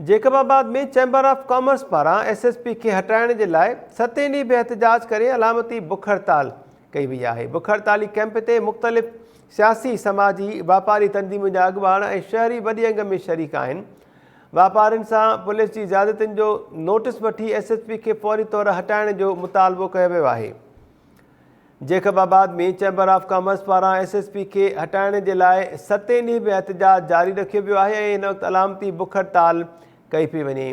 जेकबाबाद में chamber of commerce पारां SSP खे हटाइण जे लाइ 7 ॾींहं बि एहतजाज करे अलामती बुख हड़ताल कई वई आहे। बुख हड़ताली कैंप ते मुख़्तलिफ़ सियासी, समाजी, वापारी तंज़ीमुनि जा अॻुवान ऐं शहरी वॾी अंग में शरीक आहिनि। वापारियुनि सां पुलिस जी ज़्यादतियुनि जो नोटिस वठी SSP खे फौरी तौर हटाइण जो मुतालबो कयो वियो आहे। जेकबाबाद में चैम्बर ऑफ कॉमर्स पारां SSP खे हटाइण जे लाइ 7 ॾींहं बि एहतजाज जारी रखियो वियो आहे ऐं हिन वक़्तु अलामती बुख हड़ताल कई पई वञे।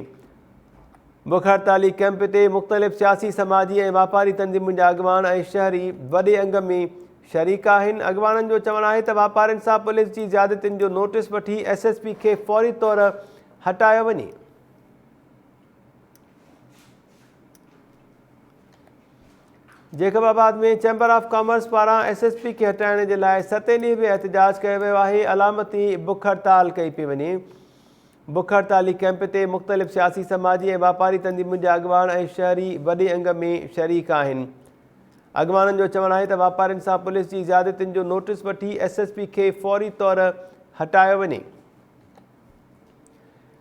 बुख हड़ताली कैंप ते मुख़्तलिफ़ सियासी, समाजी ऐं वापारी तंज़ीमुनि जा अॻुवान ऐं शहरी वॾे अंग में शरीक आहिनि। अॻुवाननि जो चवणु आहे त वापारियुनि सां पुलिस जी ज़्यादतियुनि जो नोटिस वठी SSP खे फौरी तौर हटायो वञे। जेकबाबाद में चैम्बर ऑफ कॉमर्स पारां SSP खे हटाइण जे लाइ 7 ॾींहं बि एहतजाज कयो वियो आहे। अलामती बुख हड़ताल कई पई वञे। बुख हड़ताली कैंप ते मुख़्तलिफ़ सियासी, समाजी ऐं वापारी तंज़ीमुनि जा अॻुवान ऐं शहरी वॾे अंग में शरीक आहिनि। अॻुवाननि जो चवणु आहे त वापारियुनि सां पुलिस जी ज़्यादतियुनि जो नोटिस वठी SSP खे फौरी तौर हटायो वञे।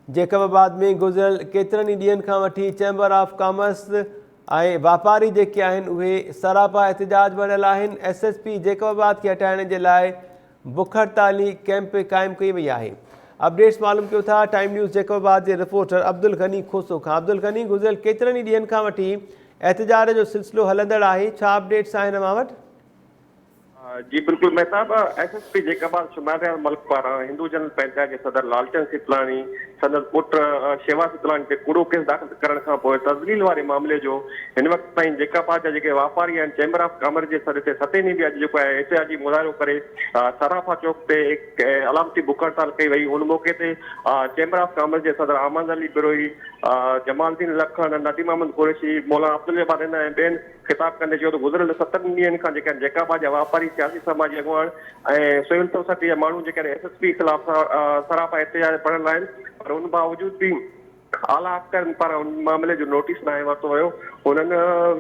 जेकबाबाद में गुज़िरियल केतिरनि ई ॾींहंनि खां वठी चैम्बर ऑफ कॉमर्स ऐं वापारी जेके आहिनि उहे सरापा एहतजाज भरियल आहिनि। SSP जेकबाबाद खे हटाइण जे लाइ बुख हड़ताली कैंप क़ाइमु कई वई आहे। अपडेट्स मालूम कयो था टाइम न्यूज़ जेकबाबाद जे रिपोर्टर अब्दुल गनी खोसो खां। अब्दुल गनी, गुज़िरियल केतिरनि ई ॾींहंनि खां वठी एहतजाज जो सिलसिलो हलंदड़ आहे, छा अपडेट्स आहिनि अव्हां वटि? जी बिल्कुल महताब, SSP जेकबाबाद शुमारिया मल्क पारां हिंदू जनरल पंचायत के सदर लालचंद सितलानी संदन पुट शेवा सितलानी ते कूड़ो केस दाख़िल करण खां पोइ तज़लील वारे मामले जो हिन वक़्त ताईं जेकबाबाद जा जेके वापारी आहिनि chamber of commerce J sir ते 7 ॾींहं बि अॼु जेको आहे एहतजाजी मुज़ाहिरो करे सराफा चौक ते अलामती बुख हड़ताल कई वई। उन मौके ते चैम्बर ऑफ कॉमर्स जे सदर अहमद अली बिरोही, जमालुद्दीन लखन, नदीम अहमद कुरैशी, मौलाना अब्दुल जब्बार ऐं ॿियनि ख़िताब कंदे चयो त गुज़िरियल 7 ॾींहंनि खां जेके जेकबाबाद जा वापारी, सियासी, समाजी अॻुवान ऐं सिविल सोसाइटी जा माण्हू जेके SSP खिलाफ़ सरापा एहतजाज पढ़ियल आहिनि, पर उन बावजूद भी आला अफ़सरनि पारां उन मामले जो नोटिस न आहे वरितो वियो। उन्हनि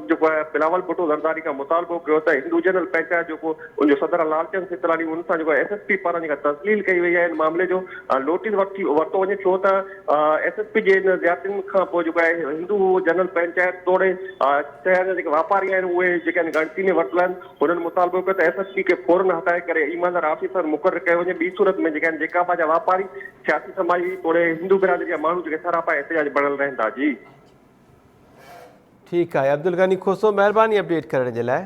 जेको आहे बिलावल भुट्टो ज़रदारी खां मुतालबो कयो त हिंदू जनरल पंचायत जेको उनजो सदर लालचंद सितलानी उन सां जेको SSP पारां जेका तज़लील कई वई आहे इन मामले जो नोटिस वरितो वञे, छो त SSP जे इन ज़्यादतियुनि खां पोइ जेको आहे हिंदू जनरल पंचायत तोड़े शहर जा जेके वापारी आहिनि उहे जेके आहिनि गणती में वरितल आहिनि। उन्हनि मुतालबो कयो त SSP खे फौरन हटाए करे ईमानदार ऑफिसर मुक़ररु कयो वञे। ॿी सूरत में जेके आहिनि जेकबाबाद जा वापारी, सियासी, समाजी तोड़े हिंदू बिरादरी जा माण्हू जेके सरापा एहतजाज बढ़ल रहंदा। जी ठीकु आहे अब्दुल गनी खोसो, महिरबानी अपडेट करण जे लाइ।